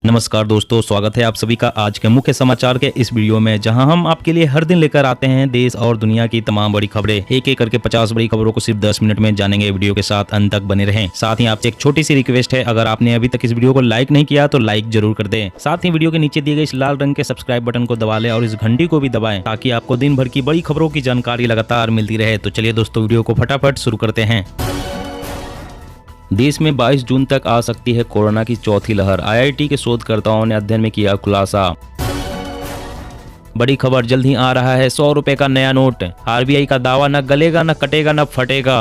नमस्कार दोस्तों, स्वागत है आप सभी का आज के मुख्य समाचार के इस वीडियो में, जहां हम आपके लिए हर दिन लेकर आते हैं देश और दुनिया की तमाम बड़ी खबरें। एक एक करके 50 बड़ी खबरों को सिर्फ 10 मिनट में जानेंगे। वीडियो के साथ अंत तक बने रहें। साथ ही आपसे एक छोटी सी रिक्वेस्ट है, अगर आपने अभी तक इस वीडियो को लाइक नहीं किया तो लाइक जरूर कर दें। साथ ही वीडियो के नीचे दिए गए इस लाल रंग के सब्सक्राइब बटन को दबा लें और इस घंटी को भी दबाएं, ताकि आपको दिन भर की बड़ी खबरों की जानकारी लगातार मिलती रहे। तो चलिए दोस्तों, वीडियो को फटाफट शुरू करते हैं। देश में 22 जून तक आ सकती है कोरोना की चौथी लहर। आईआईटी के शोधकर्ताओं ने अध्ययन में किया खुलासा। बड़ी खबर, जल्द ही आ रहा है 100 रुपए का नया नोट। आरबीआई का दावा, न गलेगा न कटेगा न फटेगा।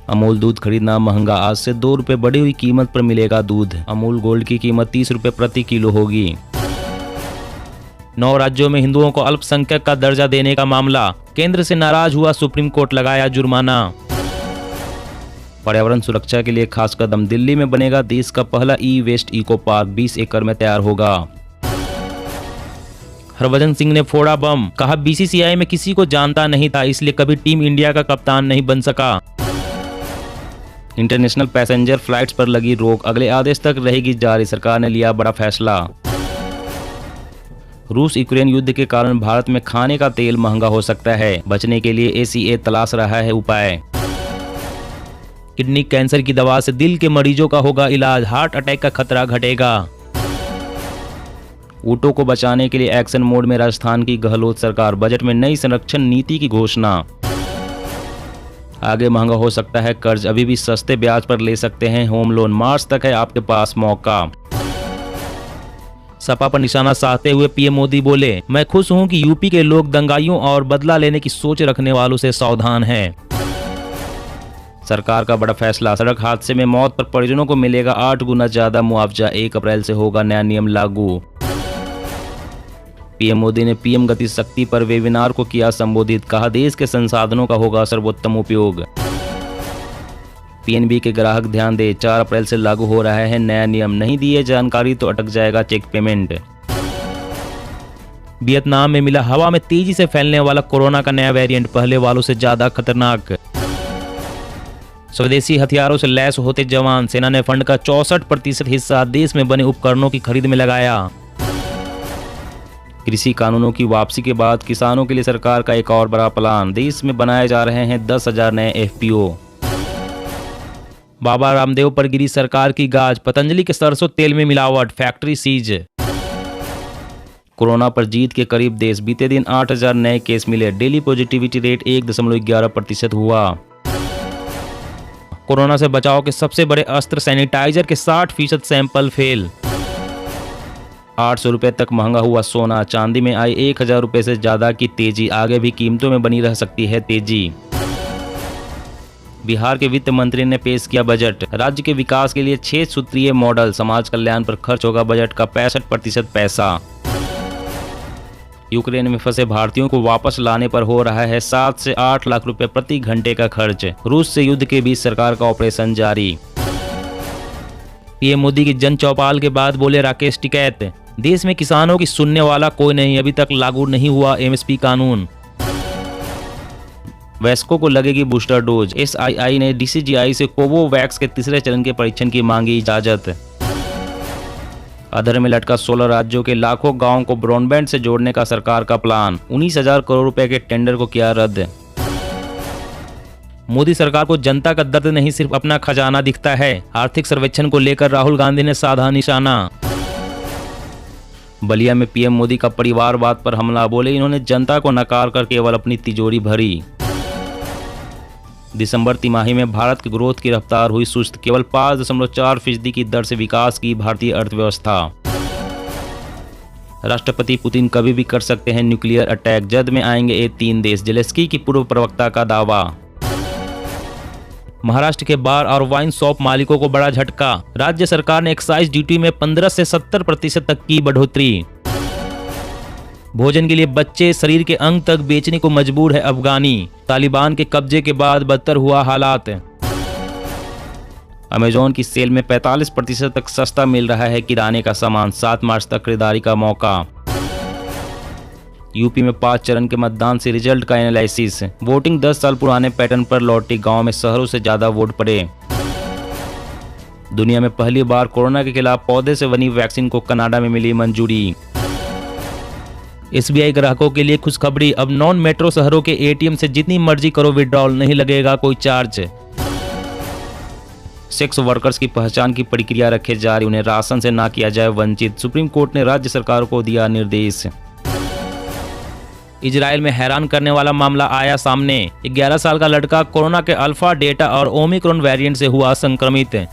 अमूल दूध खरीदना महंगा, आज से 2 रुपए बढ़ी हुई कीमत पर मिलेगा दूध। अमूल गोल्ड की कीमत 30 रुपए प्रति किलो होगी। 9 राज्यों में हिंदुओं को अल्पसंख्यक का दर्जा देने का मामला, केंद्र से नाराज हुआ सुप्रीम कोर्ट, लगाया जुर्माना। पर्यावरण सुरक्षा के लिए खास कदम, दिल्ली में बनेगा देश का पहला ई वेस्ट इको पार्क, 20 एकड़ में तैयार होगा। हरभजन सिंह ने फोड़ा बम, कहा बीसीसीआई में किसी को जानता नहीं था, इसलिए कभी टीम इंडिया का कप्तान नहीं बन सका। इंटरनेशनल पैसेंजर फ्लाइट्स पर लगी रोक अगले आदेश तक रहेगी जारी, सरकार ने लिया बड़ा फैसला। रूस यूक्रेन युद्ध के कारण भारत में खाने का तेल महंगा हो सकता है, बचने के लिए एसीए तलाश रहा है उपाय। किडनी कैंसर की दवा से दिल के मरीजों का होगा इलाज, हार्ट अटैक का खतरा घटेगा। ऊँटों को बचाने के लिए एक्शन मोड में राजस्थान की गहलोत सरकार, बजट में नई संरक्षण नीति की घोषणा। आगे महंगा हो सकता है कर्ज, अभी भी सस्ते ब्याज पर ले सकते हैं होम लोन, मार्च तक है आपके पास मौका। सपा पर निशाना साधते हुए पीएम मोदी बोले, मैं खुश हूं कि यूपी के लोग दंगाइयों और बदला लेने की सोच रखने वालों से सावधान हैं। सरकार का बड़ा फैसला, सड़क हादसे में मौत पर परिजनों को मिलेगा 8 गुना ज्यादा मुआवजा, 1 अप्रैल से होगा नया नियम लागू। पीएम मोदी ने पीएम गति शक्ति पर वेबिनार को किया संबोधित, कहा देश के संसाधनों का होगा सर्वोत्तम उपयोग। पीएनबी के ग्राहक ध्यान दे, 4 अप्रैल से लागू हो रहा है नया नियम, नहीं दिए जानकारी तो अटक जाएगा चेक पेमेंट। वियतनाम में मिला हवा में तेजी से फैलने वाला कोरोना का नया वेरिएंट, पहले वालों से ज्यादा खतरनाक। स्वदेशी हथियारों से लैस होते जवान, सेना ने फंड का 64% हिस्सा देश में बने उपकरणों की खरीद में लगाया। कृषि कानूनों की वापसी के बाद किसानों के लिए सरकार का एक और बड़ा प्लान, देश में बनाए जा रहे हैं 10,000 नए एफपीओ। बाबा रामदेव पर गिरी सरकार की गाज, पतंजलि के सरसों तेल में मिलावट, फैक्ट्री सीज। कोरोना पर जीत के करीब देश, बीते दिन 8,000 नए केस मिले, डेली पॉजिटिविटी रेट 1.11% हुआ। कोरोना से बचाव के सबसे बड़े अस्त्र सैनिटाइजर के 60% सैंपल फेल। 800 रुपए तक महंगा हुआ सोना, चांदी में आई 1,000 रुपए से ज्यादा की तेजी, आगे भी कीमतों में बनी रह सकती है तेजी। बिहार के वित्त मंत्री ने पेश किया बजट, राज्य के विकास के लिए 6 सूत्रीय मॉडल, समाज कल्याण पर खर्च होगा बजट का 65% पैसा। यूक्रेन में फंसे भारतीयों को वापस लाने पर हो रहा है 7 से 8 लाख रुपए प्रति घंटे का खर्च। रूस से युद्ध के बीच सरकार का ऑपरेशन जारी। पीएम मोदी की जन चौपाल के बाद बोले राकेश टिकैत, देश में किसानों की सुनने वाला कोई नहीं, अभी तक लागू नहीं हुआ एमएसपी कानून। वयस्कों को लगेगी बूस्टर डोज, एसआईआई ने डीसीजीआई से कोवोवैक्स के तीसरे चरण के परीक्षण की मांगी इजाजत। अधर में लटका 16 राज्यों के लाखों गांवों को ब्रॉडबैंड से जोड़ने का सरकार का प्लान, 19,000 करोड़ रुपए के टेंडर को किया रद्द। मोदी सरकार को जनता का दर्द नहीं, सिर्फ अपना खजाना दिखता है, आर्थिक सर्वेक्षण को लेकर राहुल गांधी ने साधा निशाना। बलिया में पीएम मोदी का परिवारवाद पर हमला, बोले इन्होंने जनता को नकार कर केवल अपनी तिजोरी भरी। दिसंबर तिमाही में भारत की ग्रोथ की रफ्तार हुई सुस्त, केवल 5.4% की दर से विकास की भारतीय अर्थव्यवस्था। राष्ट्रपति पुतिन कभी भी कर सकते हैं न्यूक्लियर अटैक, जद में आएंगे ये 3 देश, जेलेंस्की की पूर्व प्रवक्ता का दावा। महाराष्ट्र के बार और वाइन शॉप मालिकों को बड़ा झटका, राज्य सरकार ने एक्साइज ड्यूटी में 15 से 70% तक की बढ़ोतरी। भोजन के लिए बच्चे शरीर के अंग तक बेचने को मजबूर है अफगानी, तालिबान के कब्जे के बाद बदतर हुआ हालात। अमेजॉन की सेल में 45% तक सस्ता मिल रहा है किराने का सामान, 7 मार्च तक खरीदारी का मौका। यूपी में 5 चरण के मतदान से रिजल्ट का एनालिसिस, वोटिंग 10 साल पुराने पैटर्न पर लौटी, गांव में शहरों से ज्यादा वोट पड़े। दुनिया में पहली बार कोरोना के खिलाफ पौधे से बनी वैक्सीन को कनाडा में मिली मंजूरी। SBI ग्राहकों के लिए खुशखबरी, अब नॉन मेट्रो शहरों के ATM से जितनी मर्जी करो विड्रॉल, नहीं लगेगा कोई चार्ज। सेक्स वर्कर्स की पहचान की प्रक्रिया रखे जारी, उन्हें राशन से ना किया जाए वंचित, सुप्रीम कोर्ट ने राज्य सरकार को दिया निर्देश। इजराइल में हैरान करने वाला मामला आया सामने, 11 साल का लड़का कोरोना के अल्फा, डेटा और ओमिक्रॉन वेरिएंट से हुआ संक्रमित।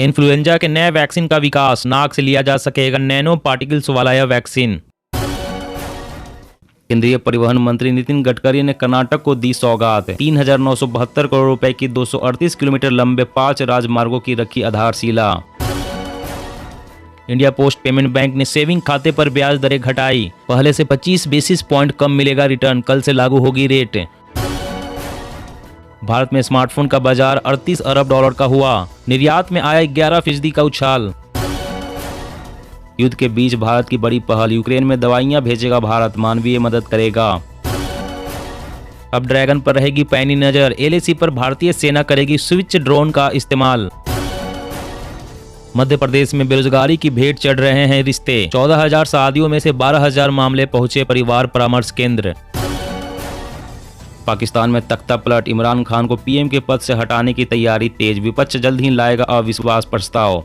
इन्फ्लुएंजा के नए वैक्सीन का विकास, नाक से लिया जा सकेगा नैनो पार्टिकल्स वाला यह वैक्सीन। केंद्रीय परिवहन मंत्री नितिन गडकरी ने कर्नाटक को दी सौगात, 3,972 करोड़ रुपए की 238 किलोमीटर लंबे 5 राजमार्गों की रखी आधारशिला। इंडिया पोस्ट पेमेंट बैंक ने सेविंग खाते पर ब्याज दरें घटाई, पहले से 25 बेसिस पॉइंट कम मिलेगा रिटर्न, कल से लागू होगी रेट। भारत में स्मार्टफोन का बाजार 38 अरब डॉलर का हुआ, निर्यात में आया 11% का उछाल। युद्ध के बीच भारत की बड़ी पहल, यूक्रेन में दवाइयां भेजेगा भारत, मानवीय मदद करेगा। अब ड्रैगन पर रहेगी पैनी नजर, LAC पर भारतीय सेना करेगी स्विच ड्रोन का इस्तेमाल। मध्य प्रदेश में बेरोजगारी की भेंट चढ़ रहे हैं रिश्ते, 14,000 शादियों में से 12,000 मामले पहुंचे परिवार परामर्श केंद्र। पाकिस्तान में तख्ता पलट, इमरान खान को PM के पद से हटाने की तैयारी तेज, विपक्ष जल्द ही लाएगा अविश्वास प्रस्ताव।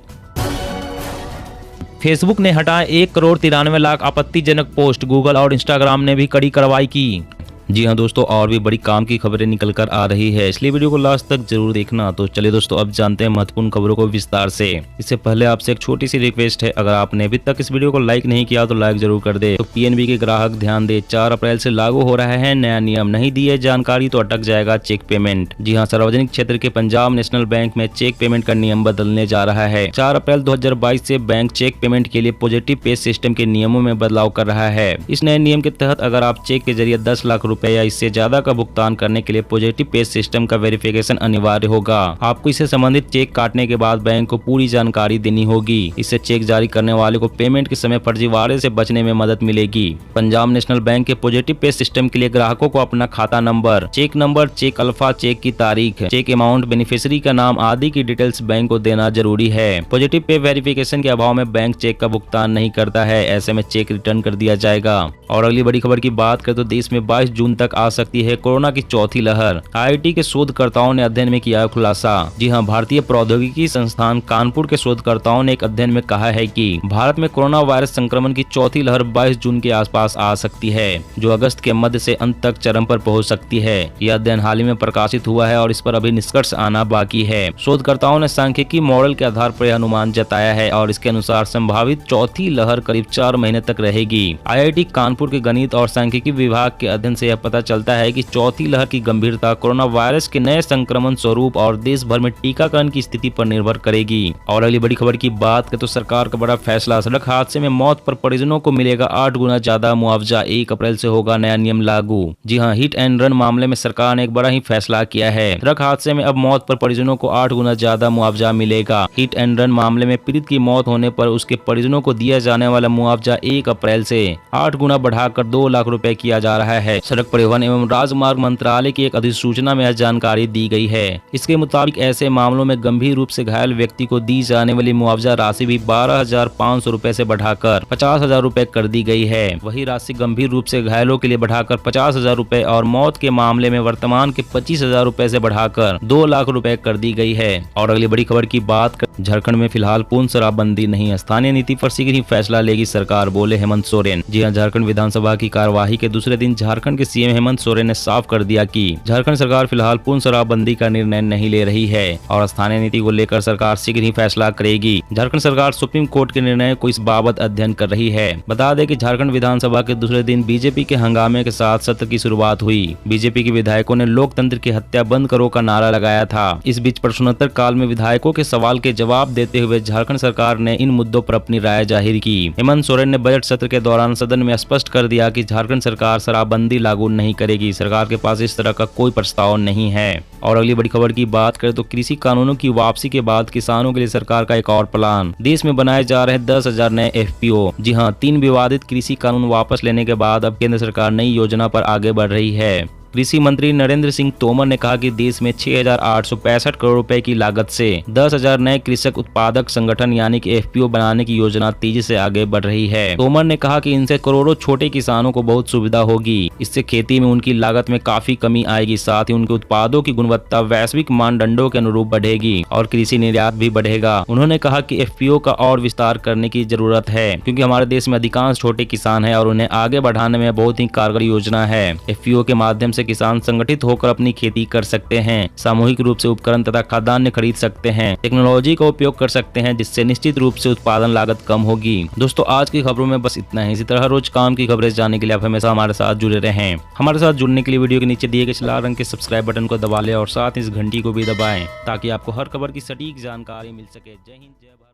फेसबुक ने हटाए 1,93,00,000 आपत्तिजनक पोस्ट, गूगल और इंस्टाग्राम ने भी कड़ी कार्रवाई की। जी हाँ दोस्तों, और भी बड़ी काम की खबरें निकल कर आ रही है, इसलिए वीडियो को लास्ट तक जरूर देखना। तो चलिए दोस्तों, अब जानते हैं महत्वपूर्ण खबरों को विस्तार से। इससे पहले आपसे एक छोटी सी रिक्वेस्ट है, अगर आपने अभी तक इस वीडियो को लाइक नहीं किया तो लाइक जरूर कर दे। तो PNB के ग्राहक ध्यान दे, 4 अप्रैल से लागू हो रहा है नया नियम, नहीं दी है जानकारी तो अटक जाएगा चेक पेमेंट। जी हाँ, सार्वजनिक क्षेत्र के पंजाब नेशनल बैंक में चेक पेमेंट का नियम बदलने जा रहा है। 4 अप्रैल 2022 से बैंक चेक पेमेंट के लिए पॉजिटिव पे सिस्टम के नियमों में बदलाव कर रहा है। इस नए नियम के तहत अगर आप चेक के जरिए 10 लाख रुपए या इससे ज्यादा का भुगतान करने के लिए पॉजिटिव पे सिस्टम का वेरिफिकेशन अनिवार्य होगा। आपको इससे संबंधित चेक काटने के बाद बैंक को पूरी जानकारी देनी होगी। इससे चेक जारी करने वाले को पेमेंट के समय फर्जीवाड़े से बचने में मदद मिलेगी। पंजाब नेशनल बैंक के पॉजिटिव पे सिस्टम के लिए ग्राहकों को अपना खाता नंबर, चेक अल्फा, चेक की तारीख, चेक अमाउंट, बेनिफिशियरी का नाम आदि की डिटेल्स बैंक को देना जरूरी है। पॉजिटिव पे वेरिफिकेशन के अभाव में बैंक चेक का भुगतान नहीं करता है, ऐसे में चेक रिटर्न कर दिया जाएगा। और अगली बड़ी खबर की बात करें तो देश में 22 जून तक आ सकती है कोरोना की चौथी लहर, IIT के शोधकर्ताओं ने अध्ययन में किया खुलासा। जी हां, भारतीय प्रौद्योगिकी संस्थान कानपुर के शोधकर्ताओं ने एक अध्ययन में कहा है कि भारत में कोरोना वायरस संक्रमण की चौथी लहर 22 जून के आसपास आ सकती है, जो अगस्त के मध्य से अंत तक चरम पर पहुंच सकती है। यह अध्ययन हाल ही में प्रकाशित हुआ है और इस पर अभी निष्कर्ष आना बाकी है। शोधकर्ताओं ने सांख्यिकी मॉडल के आधार पर यह अनुमान जताया है और इसके अनुसार संभावित चौथी लहर करीब 4 महीने तक रहेगी। IIT कानपुर के गणित और सांख्यिकी विभाग के अध्ययन से यह पता चलता है कि चौथी लहर की गंभीरता कोरोना वायरस के नए संक्रमण स्वरूप और देश भर में टीकाकरण की स्थिति पर निर्भर करेगी। और अगली बड़ी खबर की बात करें तो सरकार का बड़ा फैसला, सड़क हादसे में मौत पर परिजनों को मिलेगा 8 गुना ज्यादा मुआवजा, 1 अप्रैल से होगा नया नियम लागू। जी हाँ, हिट एंड रन मामले में सरकार ने एक बड़ा ही फैसला किया है। सड़क हादसे में अब मौत पर परिजनों को 8 गुना ज्यादा मुआवजा मिलेगा। हिट एंड रन मामले में पीड़ित की मौत होने पर उसके परिजनों को दिया जाने वाला मुआवजा 1 अप्रैल से 8 गुना बढ़ाकर 2 लाख रुपए किया जा रहा है। सड़क परिवहन एवं राजमार्ग मंत्रालय की एक अधिसूचना में यह जानकारी दी गई है। इसके मुताबिक ऐसे मामलों में गंभीर रूप से घायल व्यक्ति को दी जाने वाली मुआवजा राशि भी 12,500 रुपए से बढ़ाकर 50,000 रुपए कर दी गई है। वही राशि गंभीर रूप से घायलों के लिए बढ़ाकर 50,000 रुपए और मौत के मामले में वर्तमान के 25,000 रुपए से बढ़ाकर 2 लाख रुपए कर दी गई है। और अगली बड़ी खबर की बात कर, झारखंड में फिलहाल पूर्ण शराबबंदी नहीं, स्थानीय नीति पर शीघ्र ही फैसला लेगी सरकार, बोले हेमंत सोरेन। जी हां, झारखंड विधानसभा की कार्यवाही के दूसरे दिन झारखंड के CM हेमंत सोरेन ने साफ कर दिया कि झारखंड सरकार फिलहाल पूर्ण शराबबंदी का निर्णय नहीं ले रही है और स्थानीय नीति को लेकर सरकार शीघ्र ही फैसला करेगी। झारखंड सरकार सुप्रीम कोर्ट के निर्णय को इस बाबत अध्ययन कर रही है। बता दें कि झारखंड विधानसभा के दूसरे दिन बीजेपी के हंगामे के साथ सत्र की शुरुआत हुई। बीजेपी के विधायकों ने लोकतंत्र की हत्या बंद करो का नारा लगाया था। इस बीच प्रश्नोत्तर काल में विधायकों के सवाल के जवाब देते हुए झारखंड सरकार ने इन मुद्दों पर अपनी राय जाहिर की। हेमंत सोरेन ने बजट सत्र के दौरान सदन में स्पष्ट कर दिया कि झारखंड सरकार शराबबंदी लागू नहीं करेगी। सरकार के पास इस तरह का कोई प्रस्ताव नहीं है। और अगली बड़ी खबर की बात करें तो कृषि कानूनों की वापसी के बाद किसानों के लिए सरकार का एक और प्लान, देश में बनाए जा रहे 10,000 नए FPO। जी हां, 3 विवादित कृषि कानून वापस लेने के बाद अब केंद्र सरकार नई योजना पर आगे बढ़ रही है। कृषि मंत्री नरेंद्र सिंह तोमर ने कहा कि देश में 6,865 करोड़ रुपए की लागत से 10,000 नए कृषक उत्पादक संगठन यानी कि एफपीओ बनाने की योजना तेजी से आगे बढ़ रही है। तोमर ने कहा कि इनसे करोड़ों छोटे किसानों को बहुत सुविधा होगी। इससे खेती में उनकी लागत में काफी कमी आएगी, साथ ही उनके उत्पादों की गुणवत्ता वैश्विक मानदंडों के अनुरूप बढ़ेगी और कृषि निर्यात भी बढ़ेगा। उन्होंने कहा कि एफपीओ का और विस्तार करने की जरूरत है, क्योंकि हमारे देश में अधिकांश छोटे किसान हैं और उन्हें आगे बढ़ाने में बहुत ही कारगर योजना है। एफपीओ के माध्यम से किसान संगठित होकर अपनी खेती कर सकते हैं, सामूहिक रूप से उपकरण तथा खाद्यान्न खरीद सकते हैं, टेक्नोलॉजी का उपयोग कर सकते हैं, जिससे निश्चित रूप से उत्पादन लागत कम होगी। दोस्तों, आज की खबरों में बस इतना ही। इसी तरह रोज काम की खबरें जानने के लिए आप हमेशा हमारे साथ जुड़े रहें। हमारे साथ जुड़ने के लिए वीडियो के नीचे दिए गए लाल रंग के सब्सक्राइब बटन को दबा लें और साथ इस घंटी को भी दबाएं, ताकि आपको हर खबर की सटीक जानकारी मिल सके। जय हिंद, जय भारत।